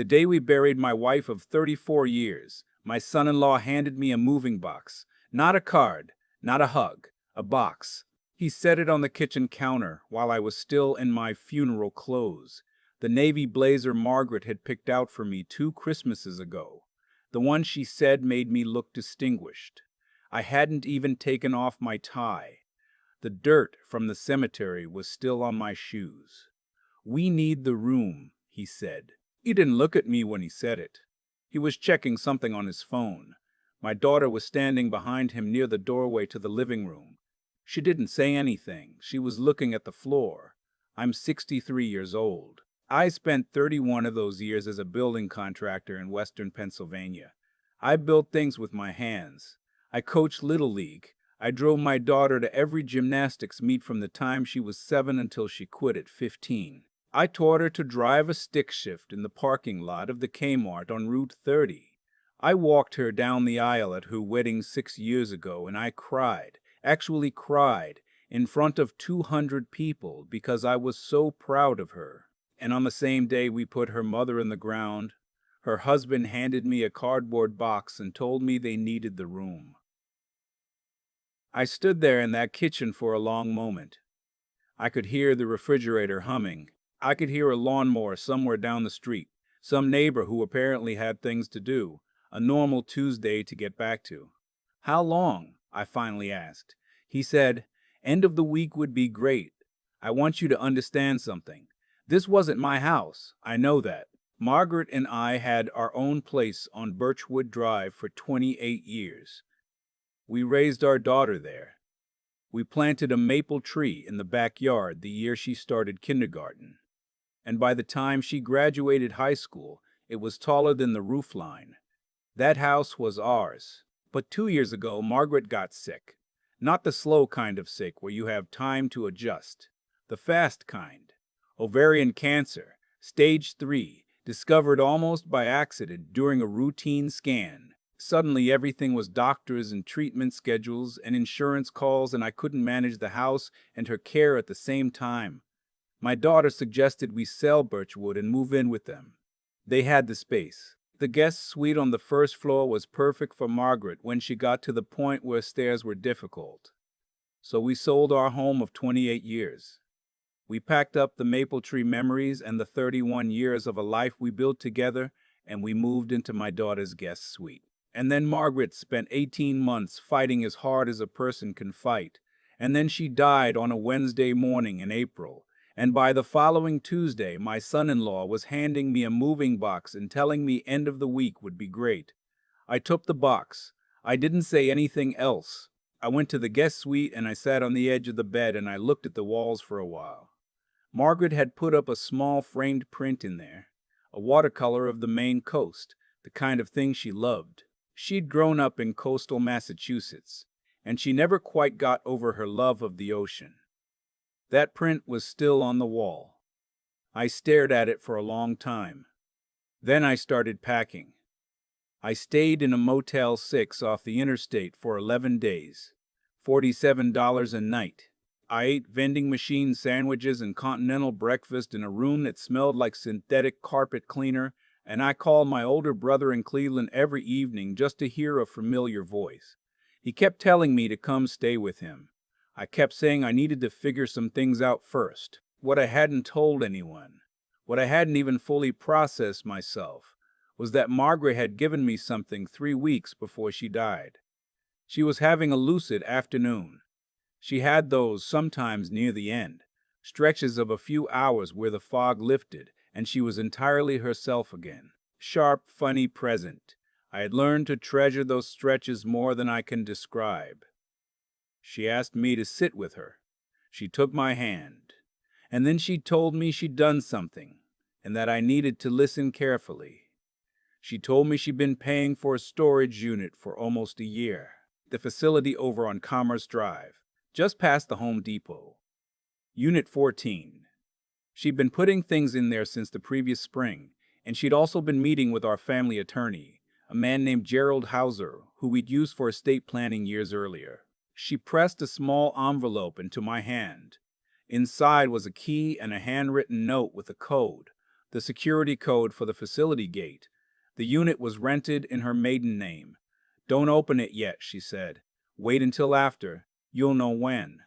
The day we buried my wife of 34 years, my son-in-law handed me a moving box. Not a card, not a hug, a box. He set it on the kitchen counter while I was still in my funeral clothes. The navy blazer Margaret had picked out for me 2 Christmases ago. The one she said made me look distinguished. I hadn't even taken off my tie. The dirt from the cemetery was still on my shoes. "We need the room," he said. He didn't look at me when he said it. He was checking something on his phone. My daughter was standing behind him near the doorway to the living room. She didn't say anything. She was looking at the floor. I'm 63 years old. I spent 31 of those years as a building contractor in Western Pennsylvania. I built things with my hands. I coached Little League. I drove my daughter to every gymnastics meet from the time she was 7 until she quit at 15. I taught her to drive a stick shift in the parking lot of the Kmart on Route 30. I walked her down the aisle at her wedding 6 years ago, and I cried, actually cried, in front of 200 people because I was so proud of her. And on the same day we put her mother in the ground, her husband handed me a cardboard box and told me they needed the room. I stood there in that kitchen for a long moment. I could hear the refrigerator humming. I could hear a lawnmower somewhere down the street, some neighbor who apparently had things to do, a normal Tuesday to get back to. "How long?" I finally asked. He said, "End of the week would be great. I want you to understand something. This wasn't my house, I know that. Margaret and I had our own place on Birchwood Drive for 28 years. We raised our daughter there. We planted a maple tree in the backyard the year she started kindergarten. And by the time she graduated high school, it was taller than the roofline. That house was ours. But 2 years ago, Margaret got sick. Not the slow kind of sick where you have time to adjust. The fast kind. Ovarian cancer, stage 3, discovered almost by accident during a routine scan. Suddenly everything was doctors and treatment schedules and insurance calls, and I couldn't manage the house and her care at the same time. My daughter suggested we sell Birchwood and move in with them. They had the space. The guest suite on the first floor was perfect for Margaret when she got to the point where stairs were difficult. So we sold our home of 28 years. We packed up the maple tree memories and the 31 years of a life we built together, and we moved into my daughter's guest suite. And then Margaret spent 18 months fighting as hard as a person can fight. And then she died on a Wednesday morning in April. And by the following Tuesday, my son-in-law was handing me a moving box and telling me end of the week would be great. I took the box. I didn't say anything else. I went to the guest suite and I sat on the edge of the bed and I looked at the walls for a while. Margaret had put up a small framed print in there, a watercolor of the Maine coast, the kind of thing she loved. She'd grown up in coastal Massachusetts, and she never quite got over her love of the ocean. That print was still on the wall. I stared at it for a long time. Then I started packing. I stayed in a Motel 6 off the interstate for 11 days, $47 a night. I ate vending machine sandwiches and continental breakfast in a room that smelled like synthetic carpet cleaner, and I called my older brother in Cleveland every evening just to hear a familiar voice. He kept telling me to come stay with him. I kept saying I needed to figure some things out first. What I hadn't told anyone, what I hadn't even fully processed myself, was that Margaret had given me something 3 weeks before she died. She was having a lucid afternoon. She had those sometimes near the end, stretches of a few hours where the fog lifted and she was entirely herself again. Sharp, funny, present. I had learned to treasure those stretches more than I can describe. She asked me to sit with her. She took my hand. And then she told me she'd done something, and that I needed to listen carefully. She told me she'd been paying for a storage unit for almost a year. The facility over on Commerce Drive, just past the Home Depot. Unit 14. She'd been putting things in there since the previous spring, and she'd also been meeting with our family attorney, a man named Gerald Hauser, who we'd used for estate planning years earlier. She pressed a small envelope into my hand. Inside was a key and a handwritten note with a code. the security code for the facility gate. The unit was rented in her maiden name. "Don't open it yet," she said. "Wait until after. You'll know when."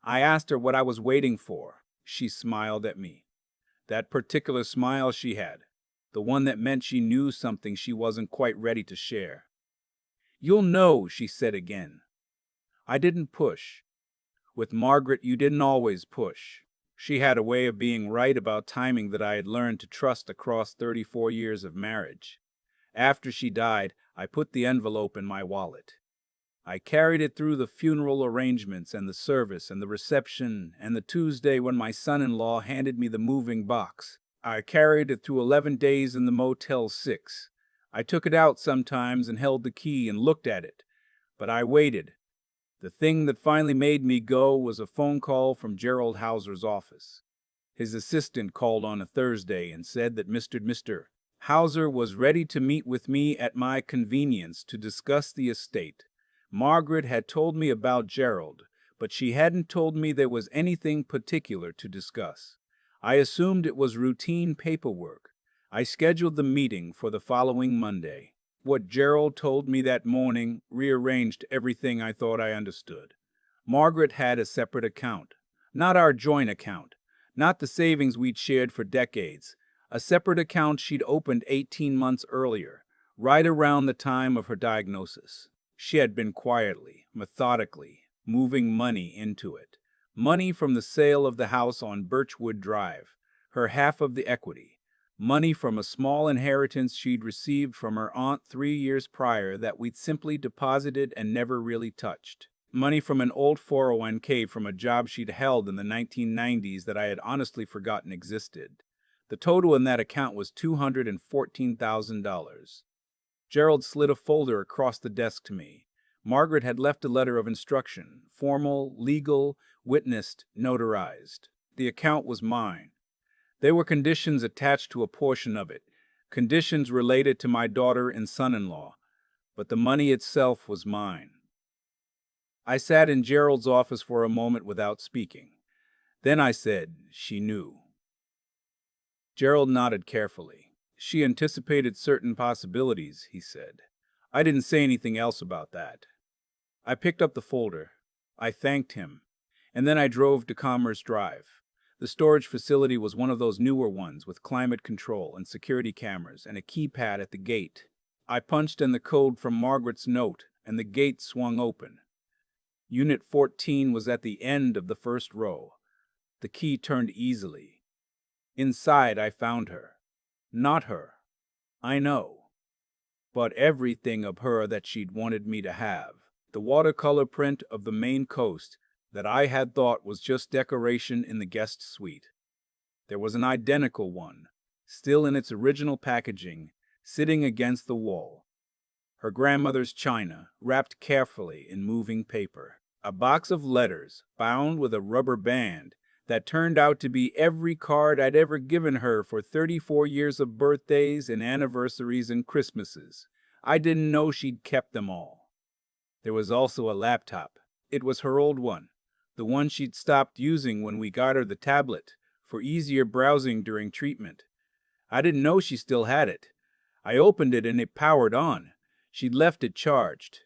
I asked her what I was waiting for. She smiled at me. That particular smile she had, the one that meant she knew something she wasn't quite ready to share. "You'll know," she said again. I didn't push. With Margaret, you didn't always push. She had a way of being right about timing that I had learned to trust across 34 years of marriage. After she died, I put the envelope in my wallet. I carried it through the funeral arrangements and the service and the reception and the Tuesday when my son-in-law handed me the moving box. I carried it through 11 days in the Motel 6. I took it out sometimes and held the key and looked at it. But I waited. The thing that finally made me go was a phone call from Gerald Hauser's office. His assistant called on a Thursday and said that Mr. Hauser was ready to meet with me at my convenience to discuss the estate. Margaret had told me about Gerald, but she hadn't told me there was anything particular to discuss. I assumed it was routine paperwork. I scheduled the meeting for the following Monday. What Gerald told me that morning rearranged everything I thought I understood. Margaret had a separate account, not our joint account, not the savings we'd shared for decades, a separate account she'd opened 18 months earlier, right around the time of her diagnosis. She had been quietly, methodically, moving money into it. Money from the sale of the house on Birchwood Drive, her half of the equity. Money from a small inheritance she'd received from her aunt 3 years prior that we'd simply deposited and never really touched. Money from an old 401k from a job she'd held in the 1990s that I had honestly forgotten existed. The total in that account was $214,000. Gerald slid a folder across the desk to me. Margaret had left a letter of instruction, formal, legal, witnessed, notarized. The account was mine. There were conditions attached to a portion of it, conditions related to my daughter and son-in-law, but the money itself was mine. I sat in Gerald's office for a moment without speaking. Then I said, "She knew." Gerald nodded carefully. "She anticipated certain possibilities," he said. I didn't say anything else about that. I picked up the folder. I thanked him. And then I drove to Commerce Drive. The storage facility was one of those newer ones with climate control and security cameras and a keypad at the gate. I punched in the code from Margaret's note, and the gate swung open. Unit 14 was at the end of the first row. The key turned easily. Inside, I found her. Not her, I know, but everything of her that she'd wanted me to have. The watercolor print of the Maine coast that I had thought was just decoration in the guest suite. There was an identical one, still in its original packaging, sitting against the wall. Her grandmother's china, wrapped carefully in moving paper. A box of letters, bound with a rubber band, that turned out to be every card I'd ever given her for 34 years of birthdays and anniversaries and Christmases. I didn't know she'd kept them all. There was also a laptop. It was her old one, the one she'd stopped using when we got her the tablet, for easier browsing during treatment. I didn't know she still had it. I opened it and it powered on. She'd left it charged.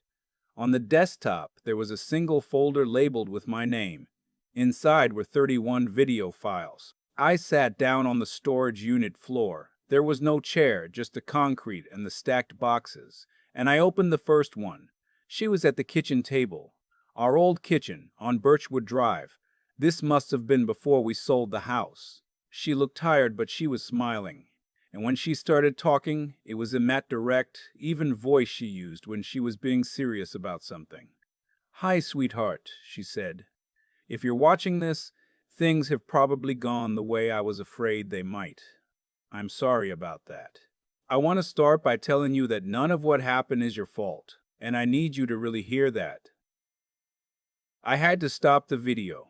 On the desktop, there was a single folder labeled with my name. Inside were 31 video files. I sat down on the storage unit floor. There was no chair, just the concrete and the stacked boxes. And I opened the first one. She was at the kitchen table. Our old kitchen, on Birchwood Drive. This must have been before we sold the house. She looked tired, but she was smiling. And when she started talking, it was in that direct, even voice she used when she was being serious about something. "Hi, sweetheart," she said. "If you're watching this, things have probably gone the way I was afraid they might. I'm sorry about that. I want to start by telling you that none of what happened is your fault, and I need you to really hear that." I had to stop the video.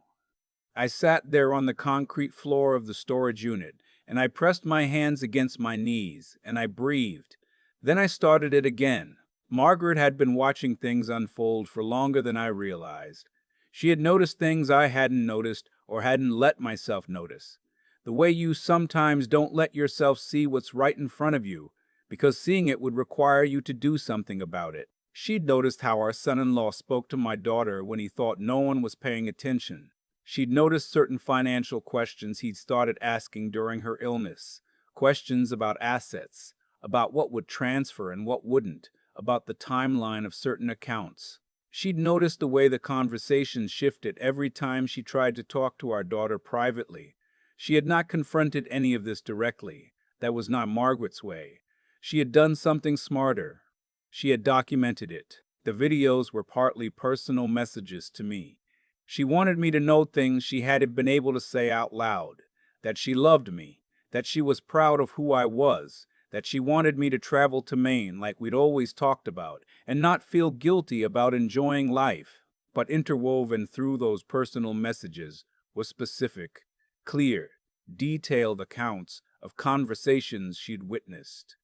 I sat there on the concrete floor of the storage unit, and I pressed my hands against my knees, and I breathed. Then I started it again. Margaret had been watching things unfold for longer than I realized. She had noticed things I hadn't noticed or hadn't let myself notice. The way you sometimes don't let yourself see what's right in front of you, because seeing it would require you to do something about it. She'd noticed how our son-in-law spoke to my daughter when he thought no one was paying attention. She'd noticed certain financial questions he'd started asking during her illness. Questions about assets, about what would transfer and what wouldn't, about the timeline of certain accounts. She'd noticed the way the conversation shifted every time she tried to talk to our daughter privately. She had not confronted any of this directly. That was not Margaret's way. She had done something smarter. She had documented it. The videos were partly personal messages to me. She wanted me to know things she hadn't been able to say out loud. That she loved me. That she was proud of who I was. That she wanted me to travel to Maine like we'd always talked about, and not feel guilty about enjoying life. But interwoven through those personal messages was specific, clear, detailed accounts of conversations she'd witnessed.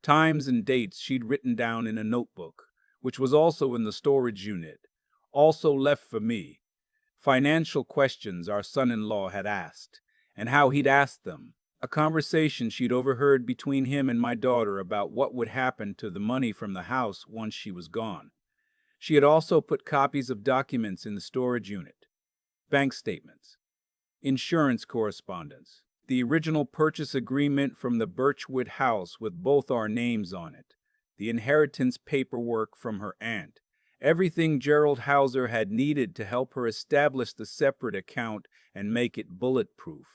Times and dates she'd written down in a notebook, which was also in the storage unit, also left for me. Financial questions our son-in-law had asked, and how he'd asked them. A conversation she'd overheard between him and my daughter about what would happen to the money from the house once she was gone. She had also put copies of documents in the storage unit. Bank statements, insurance correspondence, the original purchase agreement from the Birchwood house with both our names on it, the inheritance paperwork from her aunt, everything Gerald Hauser had needed to help her establish the separate account and make it bulletproof.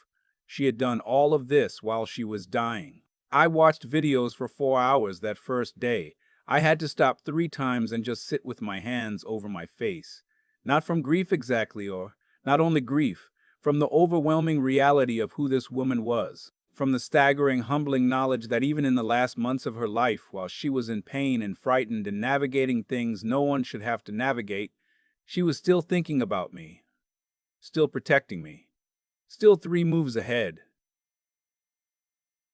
She had done all of this while she was dying. I watched videos for 4 hours that first day. I had to stop 3 times and just sit with my hands over my face. Not from grief exactly, or not only grief, from the overwhelming reality of who this woman was, from the staggering, humbling knowledge that even in the last months of her life, while she was in pain and frightened and navigating things no one should have to navigate, she was still thinking about me, still protecting me, still 3 moves ahead.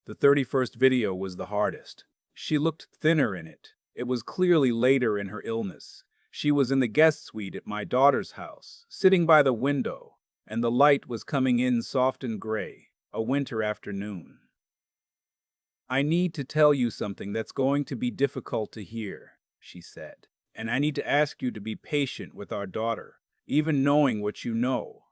The 31st video was the hardest. She looked thinner in it. It was clearly later in her illness. She was in the guest suite at my daughter's house, sitting by the window, and the light was coming in soft and gray, a winter afternoon. "I need to tell you something that's going to be difficult to hear," she said, "and I need to ask you to be patient with our daughter, even knowing what you know.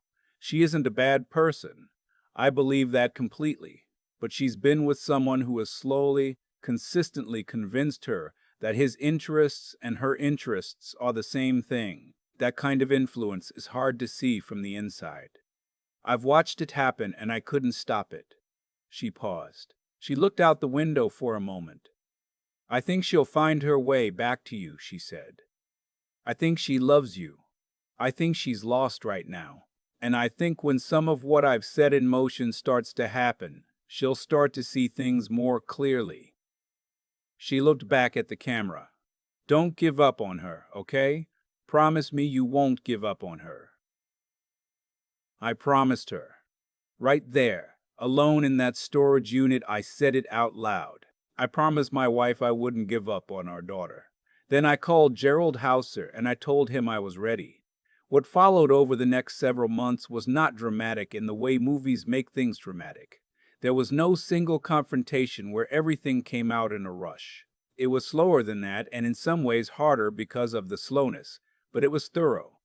She isn't a bad person. I believe that completely, but she's been with someone who has slowly, consistently convinced her that his interests and her interests are the same thing. That kind of influence is hard to see from the inside. I've watched it happen and I couldn't stop it." She paused. She looked out the window for a moment. "I think she'll find her way back to you," she said. "I think she loves you. I think she's lost right now. And I think when some of what I've set in motion starts to happen, she'll start to see things more clearly." She looked back at the camera. "Don't give up on her, okay? Promise me you won't give up on her." I promised her. Right there, alone in that storage unit, I said it out loud. I promised my wife I wouldn't give up on our daughter. Then I called Gerald Hauser and I told him I was ready. What followed over the next several months was not dramatic in the way movies make things dramatic. There was no single confrontation where everything came out in a rush. It was slower than that, and in some ways harder because of the slowness, but it was thorough.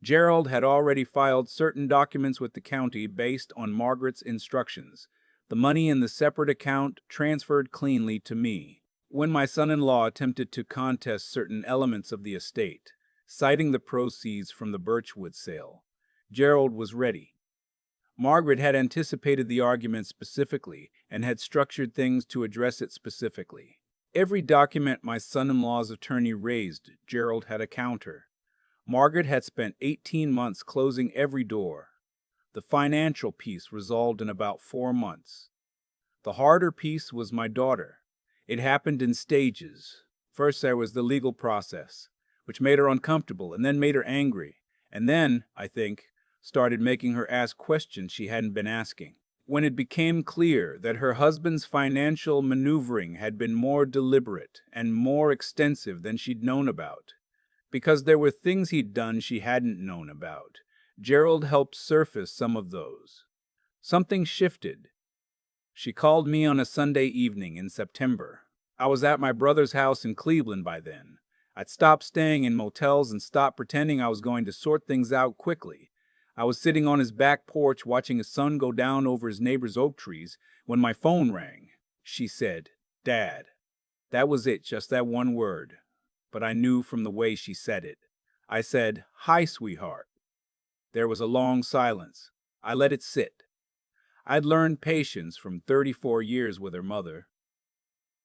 Gerald had already filed certain documents with the county based on Margaret's instructions. The money in the separate account transferred cleanly to me. When my son-in-law attempted to contest certain elements of the estate, citing the proceeds from the Birchwood sale, Gerald was ready. Margaret had anticipated the argument specifically and had structured things to address it specifically. Every document my son-in-law's attorney raised, Gerald had a counter. Margaret had spent 18 months closing every door. The financial piece resolved in about 4 months. The harder piece was my daughter. It happened in stages. First there was the legal process, which made her uncomfortable and then made her angry, and then, I think, started making her ask questions she hadn't been asking. When it became clear that her husband's financial maneuvering had been more deliberate and more extensive than she'd known about, because there were things he'd done she hadn't known about, Gerald helped surface some of those. Something shifted. She called me on a Sunday evening in September. I was at my brother's house in Cleveland by then. I'd stopped staying in motels and stopped pretending I was going to sort things out quickly. I was sitting on his back porch watching the sun go down over his neighbor's oak trees when my phone rang. She said, "Dad." That was it, just that one word. But I knew from the way she said it. I said, "Hi, sweetheart." There was a long silence. I let it sit. I'd learned patience from 34 years with her mother.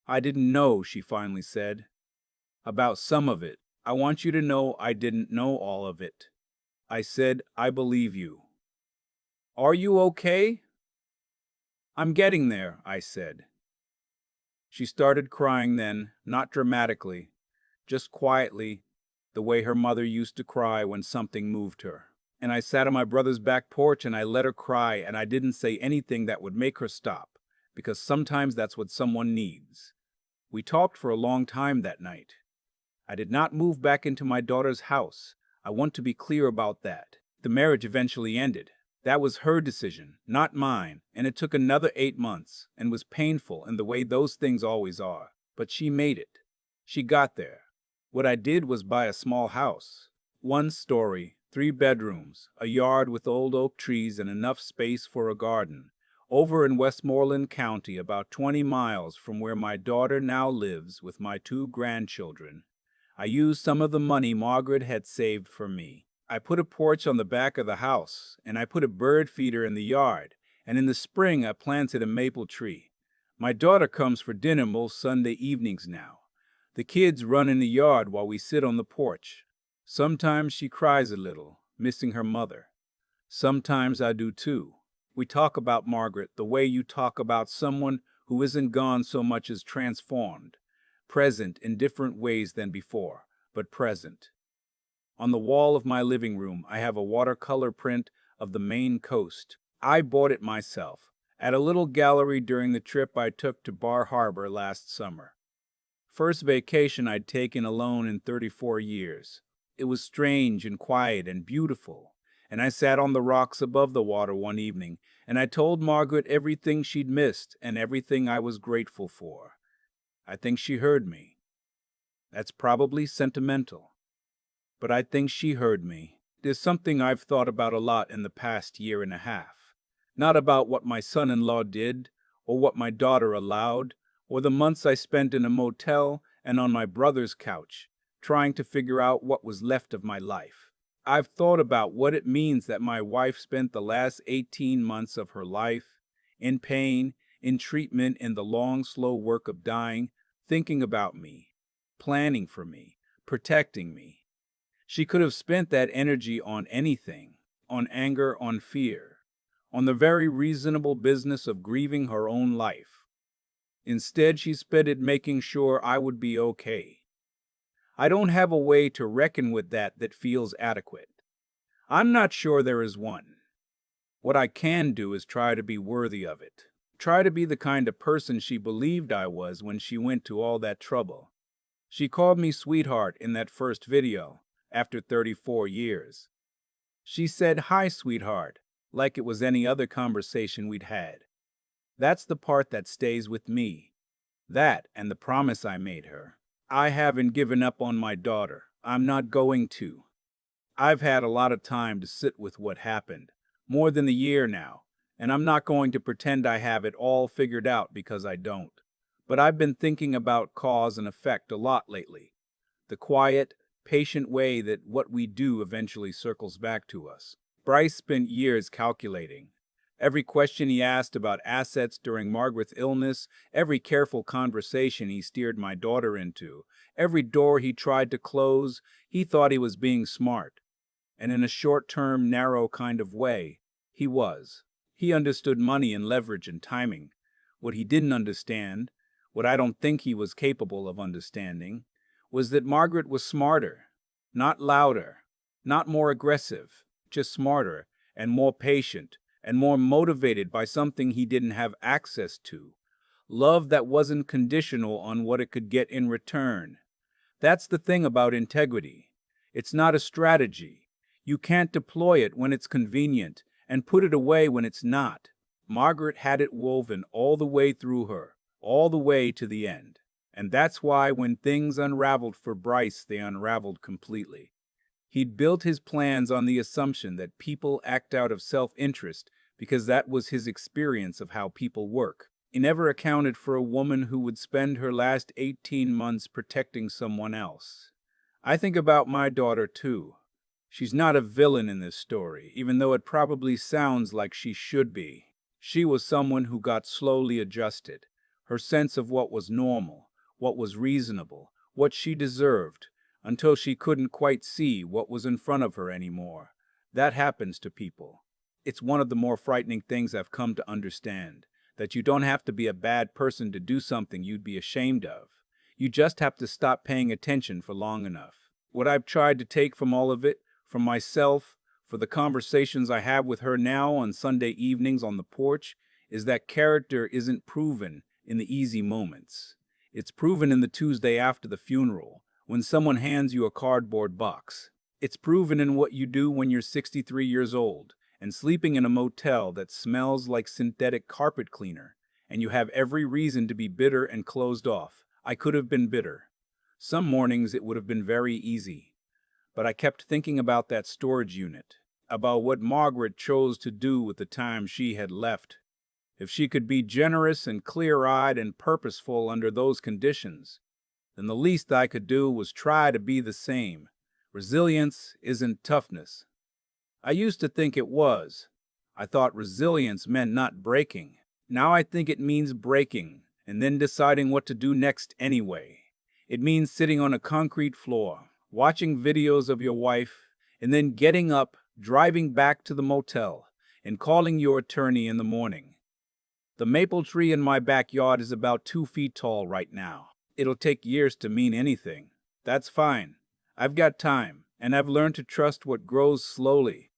"I didn't know," she finally said. "About some of it. I want you to know I didn't know all of it." I said, "I believe you." "Are you okay?" "I'm getting there," I said. She started crying then, not dramatically, just quietly, the way her mother used to cry when something moved her. And I sat on my brother's back porch and I let her cry, and I didn't say anything that would make her stop, because sometimes that's what someone needs. We talked for a long time that night. I did not move back into my daughter's house. I want to be clear about that. The marriage eventually ended. That was her decision, not mine, and it took another 8 months and was painful in the way those things always are. But she made it. She got there. What I did was buy a small house. 1 story, 3 bedrooms, a yard with old oak trees and enough space for a garden. Over in Westmoreland County, about 20 miles from where my daughter now lives with my 2 grandchildren. I used some of the money Margaret had saved for me. I put a porch on the back of the house, and I put a bird feeder in the yard, and in the spring I planted a maple tree. My daughter comes for dinner most Sunday evenings now. The kids run in the yard while we sit on the porch. Sometimes she cries a little, missing her mother. Sometimes I do too. We talk about Margaret the way you talk about someone who isn't gone so much as transformed, present in different ways than before, but present. On the wall of my living room, I have a watercolor print of the Maine coast. I bought it myself at a little gallery during the trip I took to Bar Harbor last summer. First vacation I'd taken alone in 34 years. It was strange and quiet and beautiful, and I sat on the rocks above the water one evening, and I told Margaret everything she'd missed and everything I was grateful for. I think she heard me. That's probably sentimental, but I think she heard me. There's something I've thought about a lot in the past year and a half. Not about what my son-in-law did, or what my daughter allowed, or the months I spent in a motel and on my brother's couch, trying to figure out what was left of my life. I've thought about what it means that my wife spent the last 18 months of her life in pain, in treatment, in the long, slow work of dying, thinking about me, planning for me, protecting me. She could have spent that energy on anything, on anger, on fear, on the very reasonable business of grieving her own life. Instead, she spent it making sure I would be okay. I don't have a way to reckon with that feels adequate. I'm not sure there is one. What I can do is try to be worthy of it. Try to be the kind of person she believed I was when she went to all that trouble. She called me sweetheart in that first video, after 34 years. She said, "Hi, sweetheart," like it was any other conversation we'd had. That's the part that stays with me. That and the promise I made her. I haven't given up on my daughter. I'm not going to. I've had a lot of time to sit with what happened, more than a year now, and I'm not going to pretend I have it all figured out because I don't. But I've been thinking about cause and effect a lot lately. The quiet, patient way that what we do eventually circles back to us. Bryce spent years calculating. Every question he asked about assets during Margaret's illness, every careful conversation he steered my daughter into, every door he tried to close, he thought he was being smart. And in a short-term, narrow kind of way, he was. He understood money and leverage and timing. What he didn't understand, what I don't think he was capable of understanding, was that Margaret was smarter, not louder, not more aggressive, just smarter and more patient and more motivated by something he didn't have access to. Love that wasn't conditional on what it could get in return. That's the thing about integrity. It's not a strategy. You can't deploy it when it's convenient and put it away when it's not. Margaret had it woven all the way through her, all the way to the end. And that's why when things unraveled for Bryce, they unraveled completely. He'd built his plans on the assumption that people act out of self-interest because that was his experience of how people work. He never accounted for a woman who would spend her last 18 months protecting someone else. I think about my daughter too. She's not a villain in this story, even though it probably sounds like she should be. She was someone who got slowly adjusted. Her sense of what was normal, what was reasonable, what she deserved, until she couldn't quite see what was in front of her anymore. That happens to people. It's one of the more frightening things I've come to understand, that you don't have to be a bad person to do something you'd be ashamed of. You just have to stop paying attention for long enough. What I've tried to take from all of it, from myself, for the conversations I have with her now on Sunday evenings on the porch, is that character isn't proven in the easy moments. It's proven in the Tuesday after the funeral, when someone hands you a cardboard box. It's proven in what you do when you're 63 years old and sleeping in a motel that smells like synthetic carpet cleaner, and you have every reason to be bitter and closed off. I could have been bitter. Some mornings it would have been very easy. But I kept thinking about that storage unit, about what Margaret chose to do with the time she had left. If she could be generous and clear-eyed and purposeful under those conditions, then the least I could do was try to be the same. Resilience isn't toughness. I used to think it was. I thought resilience meant not breaking. Now I think it means breaking and then deciding what to do next anyway. It means sitting on a concrete floor, watching videos of your wife, and then getting up, driving back to the motel, and calling your attorney in the morning. The maple tree in my backyard is about 2 feet tall right now. It'll take years to mean anything. That's fine. I've got time, and I've learned to trust what grows slowly.